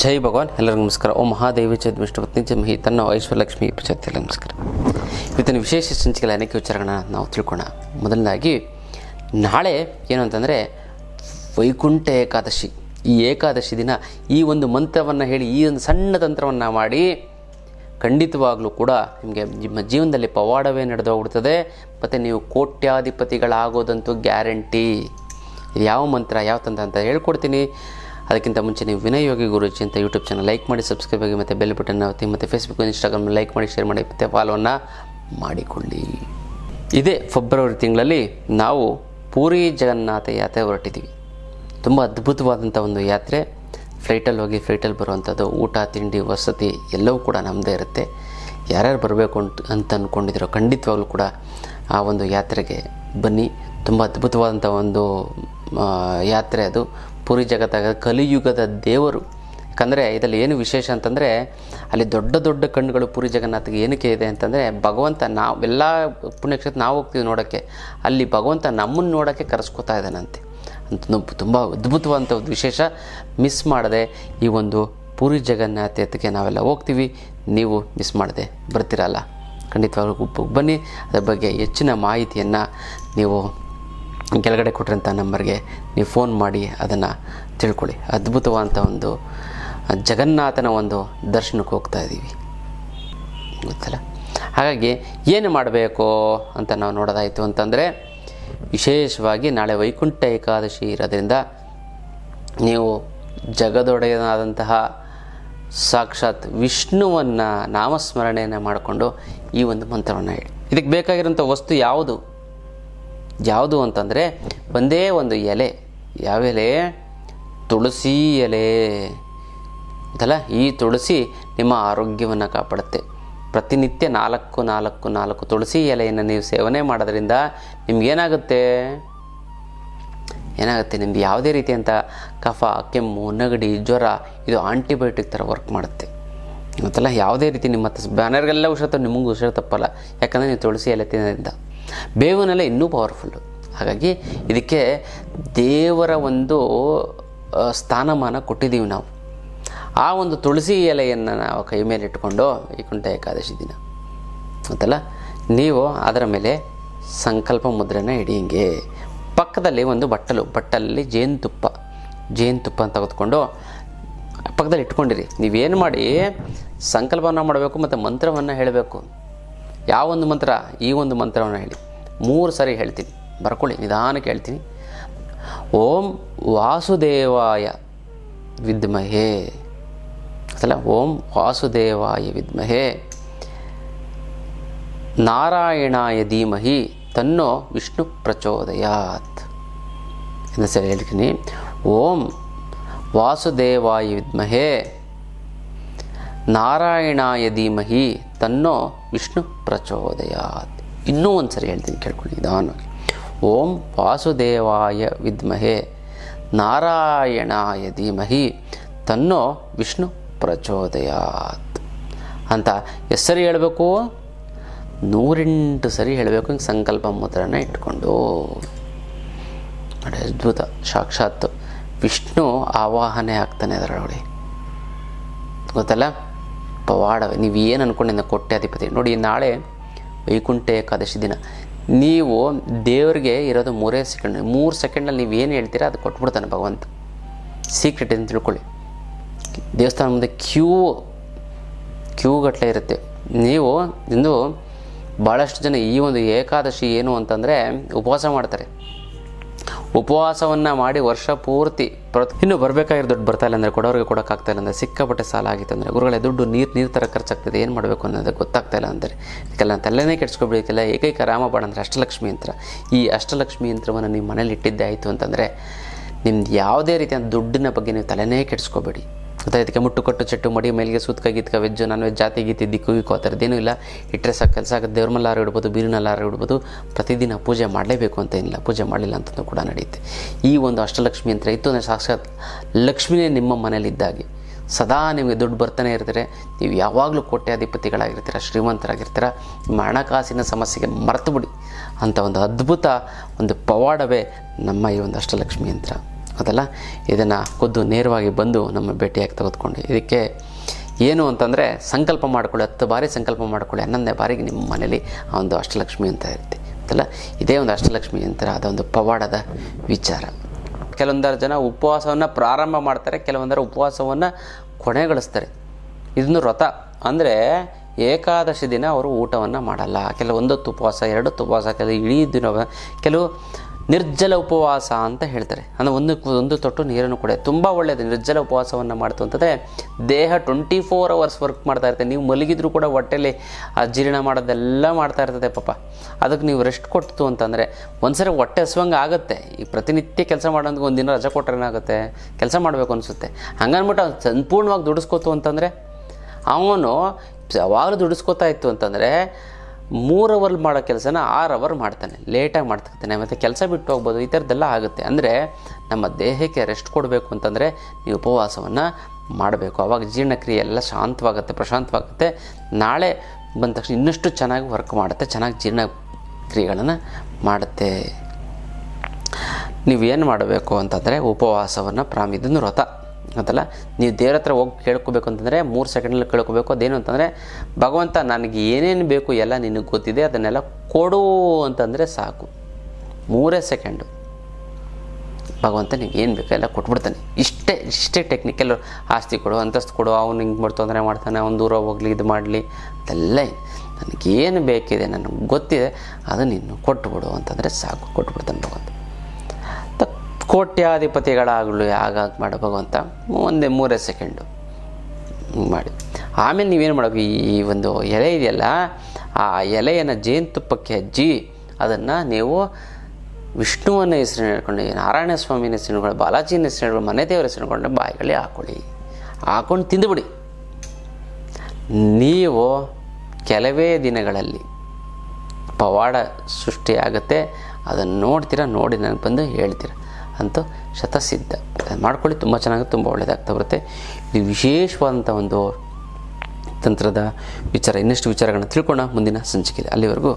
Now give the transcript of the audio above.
ಜೈ ಭಗವಾನ್. ಎಲ್ಲರಿಗೂ ನಮಸ್ಕಾರ. ಓಂ ಮಹಾದೇವಿ ಚ ವಿಷ್ಣುಪತ್ನಿ ಚ ಮಹಿ ತನ್ನ ಐಶ್ವರ್ಯಲಕ್ಷ್ಮಿ ಪ್ರಚೋದಯ. ನಮಸ್ಕಾರ. ಇವತ್ತಿನ ವಿಶೇಷ ಸಂಚಿಕೆಯಲ್ಲಿ ಅನೇಕ ವಿಚಾರಗಳನ್ನ ನಾವು ತಿಳ್ಕೊಳ್ಳೋಣ. ಮೊದಲನೇದಾಗಿ ನಾಳೆ ಏನು ಅಂತಂದರೆ ವೈಕುಂಠ ಏಕಾದಶಿ. ಈ ಏಕಾದಶಿ ದಿನ ಈ ಒಂದು ಮಂತ್ರವನ್ನು ಹೇಳಿ, ಈ ಒಂದು ಸಣ್ಣ ತಂತ್ರವನ್ನು ಮಾಡಿ ಖಂಡಿತವಾಗಲೂ ಕೂಡ ನಿಮಗೆ ನಿಮ್ಮ ಜೀವನದಲ್ಲಿ ಪವಾಡವೇ ನಡೆದೋಗ್ಬಿಡ್ತದೆ ಮತ್ತು ನೀವು ಕೋಟ್ಯಾಧಿಪತಿಗಳಾಗೋದಂತೂ ಗ್ಯಾರಂಟಿ. ಇದು ಯಾವ ಮಂತ್ರ, ಯಾವ ತಂತ್ರ ಅಂತ ಹೇಳ್ಕೊಡ್ತೀನಿ. ಅದಕ್ಕಿಂತ ಮುಂಚೆ ನೀವು ವಿನಯ್ ಯೋಗಿ ಗುರೂಜಿ ಅಂತ ಯೂಟ್ಯೂಬ್ ಚಾನಲ್ ಲೈಕ್ ಮಾಡಿ, ಸಬ್ಸ್ಕ್ರೈಬ್ ಆಗಿ, ಮತ್ತು ಬೆಲ್ ಬಟನ್ ಒತ್ತಿ, ಮತ್ತು ಫೇಸ್ಬುಕ್ ಇನ್ಸ್ಟಾಗ್ರಾಮ್ ಲೈಕ್ ಮಾಡಿ, ಶೇರ್ ಮಾಡಿ, ಮತ್ತು ಫಾಲೋವನ್ನು ಮಾಡಿಕೊಳ್ಳಿ. ಇದೇ ಫೆಬ್ರವರಿ ತಿಂಗಳಲ್ಲಿ ನಾವು ಪೂರಿ ಜಗನ್ನಾಥ ಯಾತ್ರೆ ಹೊರಟಿದ್ದೀವಿ. ತುಂಬ ಅದ್ಭುತವಾದಂಥ ಒಂದು ಯಾತ್ರೆ. ಫ್ಲೈಟಲ್ಲಿ ಹೋಗಿ ಫ್ಲೈಟಲ್ಲಿ ಬರುವಂಥದ್ದು, ಊಟ ತಿಂಡಿ ವಸತಿ ಎಲ್ಲವೂ ಕೂಡ ನಮ್ಮದೇ ಇರುತ್ತೆ. ಯಾರ್ಯಾರು ಬರಬೇಕು ಅಂತ ಅಂದ್ಕೊಂಡಿದ್ದೀರೋ ಖಂಡಿತವಾಗ್ಲೂ ಕೂಡ ಆ ಒಂದು ಯಾತ್ರೆಗೆ ಬನ್ನಿ. ತುಂಬ ಅದ್ಭುತವಾದಂಥ ಒಂದು ಯಾತ್ರೆ ಅದು. ಪೂರಿ ಜಗತ್ತಾಗ ಕಲಿಯುಗದ ದೇವರು. ಯಾಕಂದರೆ ಇದರಲ್ಲಿ ಏನು ವಿಶೇಷ ಅಂತಂದರೆ, ಅಲ್ಲಿ ದೊಡ್ಡ ದೊಡ್ಡ ಕಣ್ಣುಗಳು ಪೂರಿ ಜಗನ್ನಾಥಗೆ ಏನಕ್ಕೆ ಇದೆ ಅಂತಂದರೆ, ಭಗವಂತ ನಾವೆಲ್ಲ ಪುಣ್ಯಕ್ಷೇತ್ರ ನಾವು ಹೋಗ್ತೀವಿ ನೋಡೋಕ್ಕೆ, ಅಲ್ಲಿ ಭಗವಂತ ನಮ್ಮನ್ನು ನೋಡೋಕ್ಕೆ ಕರೆಸ್ಕೊತಾ ಇದ್ದಾನಂತೆ. ಅಂತ ತುಂಬ ಅದ್ಭುತವಾದಂಥ ಒಂದು ವಿಶೇಷ. ಮಿಸ್ ಮಾಡದೆ ಈ ಒಂದು ಪೂರಿ ಜಗನ್ನಾಥಕ್ಕೆ ನಾವೆಲ್ಲ ಹೋಗ್ತೀವಿ. ನೀವು ಮಿಸ್ ಮಾಡದೆ ಬರ್ತೀರಲ್ಲ, ಖಂಡಿತವಾಗ್ಲೂ ಬನ್ನಿ. ಅದರ ಬಗ್ಗೆ ಹೆಚ್ಚಿನ ಮಾಹಿತಿಯನ್ನು ನೀವು ಕೆಳಗಡೆ ಕೊಟ್ಟಿರೋಂಥ ನಂಬರ್ಗೆ ನೀವು ಫೋನ್ ಮಾಡಿ ಅದನ್ನು ತಿಳ್ಕೊಳ್ಳಿ. ಅದ್ಭುತವಾದಂಥ ಒಂದು ಜಗನ್ನಾಥನ ಒಂದು ದರ್ಶನಕ್ಕೆ ಹೋಗ್ತಾ ಇದ್ದೀವಿ, ಗೊತ್ತಲ್ಲ. ಹಾಗಾಗಿ ಏನು ಮಾಡಬೇಕು ಅಂತ ನಾವು ನೋಡೋದಾಯಿತು ಅಂತಂದರೆ, ವಿಶೇಷವಾಗಿ ನಾಳೆ ವೈಕುಂಠ ಏಕಾದಶಿ ಇರೋದ್ರಿಂದ ನೀವು ಜಗದೊಡೆಯನಾದಂತಹ ಸಾಕ್ಷಾತ್ ವಿಷ್ಣುವನ್ನು ನಾಮಸ್ಮರಣೆಯನ್ನು ಮಾಡಿಕೊಂಡು ಈ ಒಂದು ಮಂತ್ರವನ್ನು ಹೇಳಿ. ಇದಕ್ಕೆ ಬೇಕಾಗಿರೋಂಥ ವಸ್ತು ಯಾವುದು ಅಂತಂದರೆ, ಒಂದೇ ಒಂದು ಎಲೆ. ಯಾವ ಎಲೆ? ತುಳಸಿ ಎಲೆ ಅಂತಲ್ಲ. ಈ ತುಳಸಿ ನಿಮ್ಮ ಆರೋಗ್ಯವನ್ನು ಕಾಪಾಡುತ್ತೆ. ಪ್ರತಿನಿತ್ಯ 4 ತುಳಸಿ ಎಲೆಯನ್ನು ನೀವು ಸೇವನೆ ಮಾಡೋದ್ರಿಂದ ನಿಮಗೇನಾಗುತ್ತೆ, ನಿಮ್ದು ಯಾವುದೇ ರೀತಿಯಂಥ ಕಫ, ಕೆಮ್ಮು, ನೆಗಡಿ, ಜ್ವರ ಇದು ಆಂಟಿಬಯೋಟಿಕ್ ಥರ ವರ್ಕ್ ಮಾಡುತ್ತೆ, ಗೊತ್ತಲ್ಲ. ಯಾವುದೇ ರೀತಿ ನಿಮ್ಮ ಬ್ಯಾನರ್ಗೆಲ್ಲ ಹುಷಾರು, ನಿಮಗೂ ಹುಷಾರು ತಪ್ಪಲ್ಲ. ಯಾಕಂದರೆ ನೀವು ತುಳಸಿ ಎಲೆ ತಿನ್ನೋದ್ರಿಂದ. ಬೇವಿನೆಲೆ ಇನ್ನೂ ಪವರ್ಫುಲ್ಲು. ಹಾಗಾಗಿ ಇದಕ್ಕೆ ದೇವರ ಒಂದು ಸ್ಥಾನಮಾನ ಕೊಟ್ಟಿದ್ದೀವಿ ನಾವು. ಆ ಒಂದು ತುಳಸಿ ಎಲೆಯನ್ನು ನಾವು ಕೈ ಮೇಲೆ ಇಟ್ಕೊಂಡು ವೈಕುಂಠ ಏಕಾದಶಿ ದಿನ ಗೊತ್ತಲ್ಲ, ನೀವು ಅದರ ಮೇಲೆ ಸಂಕಲ್ಪ ಮುದ್ರೆನ ಇಡಿ. ಹಿಂಗೆ ಪಕ್ಕದಲ್ಲಿ ಒಂದು ಬಟ್ಟಲಲ್ಲಿ ಜೇನುತುಪ್ಪ ತೆಗೆದುಕೊಂಡು ಪಕ್ಕದಲ್ಲಿ ಇಟ್ಕೊಂಡಿರಿ. ನೀವೇನು ಮಾಡಿ ಸಂಕಲ್ಪವನ್ನು ಮಾಡಬೇಕು ಮತ್ತು ಮಂತ್ರವನ್ನು ಹೇಳಬೇಕು. ಯಾವೊಂದು ಮಂತ್ರ? ಈ ಒಂದು ಮಂತ್ರವನ್ನು ಹೇಳಿ 3 ಸಾರಿ ಹೇಳ್ತೀನಿ, ಬರ್ಕೊಳ್ಳಿ, ನಿಧಾನಕ್ಕೆ ಹೇಳ್ತೀನಿ. ಓಂ ವಾಸುದೇವಾಯ ವಿದ್ಮಹೇ ಅಲ್ಲ, ಓಂ ವಾಸುದೇವಾಯ ವಿದ್ಮಹೇ ನಾರಾಯಣಾಯ ಧೀಮಹಿ ತನ್ನೋ ವಿಷ್ಣು ಪ್ರಚೋದಯಾತ್. ಎಂದು ಸರಿ ಹೇಳ್ತೀನಿ. ಓಂ ವಾಸುದೇವಾಯ ವಿದ್ಮಹೇ ನಾರಾಯಣಾಯ ಧೀಮಹಿ ತನ್ನೋ ವಿಷ್ಣು ಪ್ರಚೋದಯಾತ್. ಇನ್ನೂ ಒಂದು ಸರಿ ಹೇಳ್ತೀನಿ, ಕೇಳ್ಕೊಳ್ಳಿ ನಿಧಾನವಾಗಿ. ಓಂ ವಾಸುದೇವಾಯ ವಿದ್ಮಹೇ ನಾರಾಯಣಾಯ ಧೀಮಹಿ ತನ್ನೋ ವಿಷ್ಣು ಪ್ರಚೋದಯಾತ್ ಅಂತ ಎಷ್ಟು ಸರಿ ಹೇಳಬೇಕು? 108 ಸರಿ ಹೇಳಬೇಕು. ಹಿಂಗೆ ಸಂಕಲ್ಪ ಮುದ್ರನ ಇಟ್ಕೊಂಡು ನೋಡಿ, ಅದ್ಭುತ. ಸಾಕ್ಷಾತ್ ವಿಷ್ಣು ಆವಾಹನೆ ಆಗ್ತಾನೆ ಅದರೊಳಗಡೆ, ಗೊತ್ತಲ್ಲ. ಪವಾಡವೇ. ನೀವು ಏನು ಅಂದ್ಕೊಂಡಿದ್ದ ಕೋಟ್ಯಾಧಿಪತಿ. ನೋಡಿ, ನಾಳೆ ವೈಕುಂಠ ಏಕಾದಶಿ ದಿನ ನೀವು ದೇವರಿಗೆ ಇರೋದು 3 ಸೆಕೆಂಡ್. 3 ಸೆಕೆಂಡಲ್ಲಿ ನೀವು ಏನು ಹೇಳ್ತೀರಾ ಅದು ಕೊಟ್ಬಿಡ್ತಾನೆ ಭಗವಂತ. ಸೀಕ್ರೆಟ್ ಅಂತ ತಿಳ್ಕೊಳ್ಳಿ. ದೇವಸ್ಥಾನ ಮುಂದೆ ಕ್ಯೂ ಗಟ್ಟಲೆ ಇರುತ್ತೆ. ನೀವು ಇಂದು ಭಾಳಷ್ಟು ಜನ ಈ ಒಂದು ಏಕಾದಶಿ ಏನು ಅಂತಂದರೆ ಉಪವಾಸ ಮಾಡ್ತಾರೆ. ಉಪವಾಸವನ್ನು ಮಾಡಿ ವರ್ಷ ಪೂರ್ತಿ ಇನ್ನೂ ಬರಬೇಕಾಗಿರೋ ದುಡ್ಡು ಬರ್ತಾಯಿಲ್ಲ ಅಂದರೆ, ಕೊಡೋರಿಗೆ ಕೊಡೋಕ್ಕಾಗ್ತಾಯಿಲ್ಲ ಅಂದರೆ, ಸಿಕ್ಕಾಪಟ್ಟೆ ಸಾಲ ಆಗಿತ್ತು ಅಂದರೆ, ಗುರುಗಳೇ ದುಡ್ಡು ನೀರು ಥರ ಖರ್ಚಾಗ್ತದೆ, ಏನು ಮಾಡಬೇಕು ಅನ್ನೋದು ಗೊತ್ತಾಗ್ತಾಯಿಲ್ಲ ಅಂದರೆ, ಇದಕ್ಕೆಲ್ಲ ತಲೆನೇ ಕೆಡಿಸ್ಕೊಬಿಡೋಕ್ಕೆಲ್ಲ ಏಕೈಕ ರಾಮಬಾಣ ಅಂದರೆ ಅಷ್ಟಲಕ್ಷ್ಮಿ ಯಂತ್ರ. ಈ ಅಷ್ಟಲಕ್ಷ್ಮಿ ಯಂತ್ರವನ್ನು ನಿಮ್ಮ ಮನೇಲಿ ಇಟ್ಟಿದ್ದೆ ಆಯಿತು ಅಂತಂದರೆ, ನಿಮ್ದು ಯಾವುದೇ ರೀತಿಯ ದುಡ್ಡಿನ ಬಗ್ಗೆ ನೀವು ತಲೆನೇ ಕೆಡಿಸ್ಕೋಬೇಡಿ. ಗೊತ್ತಾ. ಇದಕ್ಕೆ ಮುಟ್ಟು ಕಟ್ಟು ಚಟ್ಟು ಮಡಿ ಮೇಲಿಗೆ ಸೂತ್ಕ ಗೀತ್ಕ ವೆಜ್ಜು ನಾನ್ ವೆಜ್ ಜಾತಿ ಗೀತಿ ದಿಕ್ಕು ಆ ಥರದ್ದೇನೂ ಇಲ್ಲ. ಇಟ್ಟರೆ ಸಾಕು, ಕೆಲಸ ಆಗುತ್ತೆ. ದೇವ್ರ ಮಲ್ಲಾರು ಇಡ್ಬೋದು, ಬೀರಿನಲ್ಲಾರು ಇಡ್ಬೋದು. ಪ್ರತಿದಿನ ಪೂಜೆ ಮಾಡಲೇಬೇಕು ಅಂತ ಏನಿಲ್ಲ. ಪೂಜೆ ಮಾಡಲಿಲ್ಲ ಅಂತಂದು ಕೂಡ ನಡೆಯುತ್ತೆ. ಈ ಒಂದು ಅಷ್ಟಲಕ್ಷ್ಮಿ ಯಂತ್ರ ಇತ್ತು ಅಂದರೆ ಸಾಕ್ಷಾತ್ ಲಕ್ಷ್ಮಿನೇ ನಿಮ್ಮ ಮನೇಲಿದ್ದಾಗೆ ಸದಾ ನಿಮಗೆ ದುಡ್ಡು ಬರ್ತಾನೆ ಇರ್ತಾರೆ. ನೀವು ಯಾವಾಗಲೂ ಕೋಟ್ಯಾಧಿಪತಿಗಳಾಗಿರ್ತೀರ, ಶ್ರೀಮಂತರಾಗಿರ್ತೀರ. ನಿಮ್ಮ ಹಣಕಾಸಿನ ಸಮಸ್ಯೆಗೆ ಮರೆತು ಬಿಡಿ ಅಂತ ಒಂದು ಅದ್ಭುತ ಒಂದು ಪವಾಡವೇ ನಮ್ಮ ಈ ಒಂದು ಅಷ್ಟಲಕ್ಷ್ಮಿ ಯಂತ್ರ, ಅದಲ್ಲ, ಇದನ್ನು ಖುದ್ದು ನೇರವಾಗಿ ಬಂದು ನಮ್ಮ ಭೇಟಿಯಾಗಿ ತೆಗೆದುಕೊಂಡು ಇದಕ್ಕೆ ಏನು ಅಂತಂದರೆ ಸಂಕಲ್ಪ ಮಾಡ್ಕೊಳ್ಳಿ, 10 ಬಾರಿ ಸಂಕಲ್ಪ ಮಾಡ್ಕೊಳ್ಳಿ, 11ನೇ ಬಾರಿಗೆ ನಿಮ್ಮ ಮನೇಲಿ ಆ ಒಂದು ಅಷ್ಟಲಕ್ಷ್ಮಿ ಅಂತ ಇರುತ್ತೆ ಅದಲ್ಲ. ಇದೇ ಒಂದು ಅಷ್ಟಲಕ್ಷ್ಮಿ ಅಂತ ಆದ ಒಂದು ಪವಾಡದ ವಿಚಾರ. ಕೆಲವೊಂದರ ಜನ ಉಪವಾಸವನ್ನು ಪ್ರಾರಂಭ ಮಾಡ್ತಾರೆ, ಕೆಲವೊಂದರ ಉಪವಾಸವನ್ನು ಕೊನೆಗೊಳಿಸ್ತಾರೆ. ಇದನ್ನು ವ್ರತ ಅಂದರೆ ಏಕಾದಶಿ ದಿನ ಅವರು ಊಟವನ್ನು ಮಾಡಲ್ಲ, ಕೆಲವೊಂದೊತ್ತು ಉಪವಾಸ, 2 ಹೊತ್ತು ಉಪವಾಸ, ಕೆಲವು ಇಡೀ ದಿನ, ಕೆಲವು ನಿರ್ಜಲ ಉಪವಾಸ ಅಂತ ಹೇಳ್ತಾರೆ. ಅಂದರೆ ಒಂದು ತೊಟ್ಟು ನೀರನ್ನು ಕೂಡ ತುಂಬ ಒಳ್ಳೆಯದು. ನಿರ್ಜಲ ಉಪವಾಸವನ್ನು ಮಾಡ್ತು ಅಂತಂದರೆ ದೇಹ 24 ಅವರ್ಸ್ ವರ್ಕ್ ಮಾಡ್ತಾ ಇರ್ತದೆ. ನೀವು ಮಲಗಿದ್ರೂ ಕೂಡ ಹೊಟ್ಟೆಲಿ ಜೀರ್ಣ ಮಾಡೋದೆಲ್ಲ ಮಾಡ್ತಾ ಇರ್ತದೆ ಪಾಪ. ಅದಕ್ಕೆ ನೀವು ರೆಸ್ಟ್ ಕೊಡ್ತು ಅಂತಂದರೆ ಒಂದ್ಸರಿ ಹೊಟ್ಟೆ ಹಸುವಂಗೆ ಆಗುತ್ತೆ. ಈ ಪ್ರತಿನಿತ್ಯ ಕೆಲಸ ಮಾಡೋದಕ್ಕೆ ಒಂದು ದಿನ ರಜೆ ಕೊಟ್ಟರೇನಾಗುತ್ತೆ, ಕೆಲಸ ಮಾಡಬೇಕು ಅನಿಸುತ್ತೆ. ಹಂಗನ್ಬಿಟ್ಟು ಅವ್ನು ಸಂಪೂರ್ಣವಾಗಿ ದುಡಿಸ್ಕೋತು ಅಂತಂದರೆ, ಅವನು ಯಾವಾಗಲೂ ದುಡಿಸ್ಕೋತಾ ಇತ್ತು ಅಂತಂದರೆ 3 ಅವರ್ ಮಾಡೋ ಕೆಲಸನ 6 ಅವರ್ ಮಾಡ್ತಾನೆ, ಲೇಟಾಗಿ ಮಾಡ್ತಿರ್ತಾನೆ, ಮತ್ತು ಕೆಲಸ ಬಿಟ್ಟು ಹೋಗ್ಬೋದು. ಈ ಥರದ್ದೆಲ್ಲ ಆಗುತ್ತೆ. ಅಂದರೆ ನಮ್ಮ ದೇಹಕ್ಕೆ ರೆಸ್ಟ್ ಕೊಡಬೇಕು ಅಂತಂದರೆ ನೀವು ಉಪವಾಸವನ್ನು ಮಾಡಬೇಕು. ಆವಾಗ ಜೀರ್ಣಕ್ರಿಯೆ ಎಲ್ಲ ಶಾಂತವಾಗುತ್ತೆ, ಪ್ರಶಾಂತವಾಗುತ್ತೆ. ನಾಳೆ ಬಂದ ತಕ್ಷಣ ಇನ್ನಷ್ಟು ಚೆನ್ನಾಗಿ ವರ್ಕ್ ಮಾಡುತ್ತೆ, ಚೆನ್ನಾಗಿ ಜೀರ್ಣಕ್ರಿಯೆಗಳನ್ನು ಮಾಡುತ್ತೆ. ನೀವೇನು ಮಾಡಬೇಕು ಅಂತಂದರೆ ಉಪವಾಸವನ್ನು ಇದನ್ನು ವ್ರತ ಅದಲ್ಲ. ನೀವು ದೇವ್ರ ಹತ್ರ ಹೋಗಿ ಕೇಳ್ಕೋಬೇಕು ಅಂತಂದರೆ 3 ಸೆಕೆಂಡಲ್ಲಿ ಕೇಳ್ಕೋಬೇಕು. ಅದೇನು ಅಂತಂದರೆ, ಭಗವಂತ ನನಗೆ ಏನೇನು ಬೇಕು ಎಲ್ಲ ನಿನಗೆ ಗೊತ್ತಿದೆ, ಅದನ್ನೆಲ್ಲ ಕೊಡು ಅಂತಂದರೆ ಸಾಕು. 3 ಸೆಕೆಂಡು ಭಗವಂತ ನಿನಗೆ ಏನು ಬೇಕು ಎಲ್ಲ ಕೊಟ್ಬಿಡ್ತಾನೆ. ಇಷ್ಟೇ ಟೆಕ್ನಿಕಲ್. ಆಸ್ತಿ ಕೊಡು, ಅಂತಸ್ತು ಕೊಡು, ಅವ್ನು ಹಿಂಗೆ ಮಾಡಿ ತೊಂದರೆ ಮಾಡ್ತಾನೆ, ಅವ್ನು ದೂರ ಹೋಗಲಿ, ಇದು ಮಾಡಲಿ, ಅದೆಲ್ಲ ನನಗೇನು ಬೇಕಿದೆ ನನಗೆ ಗೊತ್ತಿದೆ, ಅದು ನೀನು ಕೊಟ್ಟುಬಿಡು ಅಂತಂದರೆ ಸಾಕು, ಕೊಟ್ಬಿಡ್ತಾನೆ ಭಗವಂತ. ಕೋಟ್ಯಾಧಿಪತಿಗಳಾಗಲು ಆಗಾಗ ಮಾಡೋ ಭಗವಂತ 3 ಸೆಕೆಂಡು ಮಾಡಿ. ಆಮೇಲೆ ನೀವೇನು ಮಾಡಬೇಕು, ಈ ಒಂದು ಎಲೆ ಇದೆಯಲ್ಲ, ಆ ಎಲೆಯನ್ನು ಜೇನುತುಪ್ಪಕ್ಕೆ ಹಚ್ಚಿ ಅದನ್ನು ನೀವು ವಿಷ್ಣುವನ್ನ ಹೆಸರು ಹೇಳ್ಕೊಂಡು, ನಾರಾಯಣ ಸ್ವಾಮಿನ ಹೆಸರು ಹೇಳ್ಕೊಂಡು, ಬಾಲಾಜಿನ ಹೆಸರು ಹೇಳ್ಕೊಂಡು, ಮನೆ ದೇವರ ಹೆಸರು ಹೇಳ್ಕೊಂಡು ಬಾಯಿಗಳೇ ಹಾಕ್ಕೊಂಡು ತಿಂದುಬಿಡಿ. ನೀವು ಕೆಲವೇ ದಿನಗಳಲ್ಲಿ ಪವಾಡ ಸೃಷ್ಟಿಯಾಗುತ್ತೆ. ಅದನ್ನು ನೋಡಿ ನನಗೆ ಬಂದು ಹೇಳ್ತೀರ ಅಂತೂ ಶತಸಿದ್ಧ. ಮಾಡ್ಕೊಳ್ಳಿ, ತುಂಬ ಚೆನ್ನಾಗಿ, ತುಂಬ ಒಳ್ಳೆಯದಾಗ್ತಾ ಬರುತ್ತೆ. ಇದು ವಿಶೇಷವಾದಂಥ ಒಂದು ತಂತ್ರದ ವಿಚಾರ. ಇನ್ನಷ್ಟು ವಿಚಾರಗಳನ್ನ ತಿಳ್ಕೊಳ್ಳೋಣ ಮುಂದಿನ ಸಂಚಿಕೆಯಲ್ಲಿ. ಅಲ್ಲಿವರೆಗೂ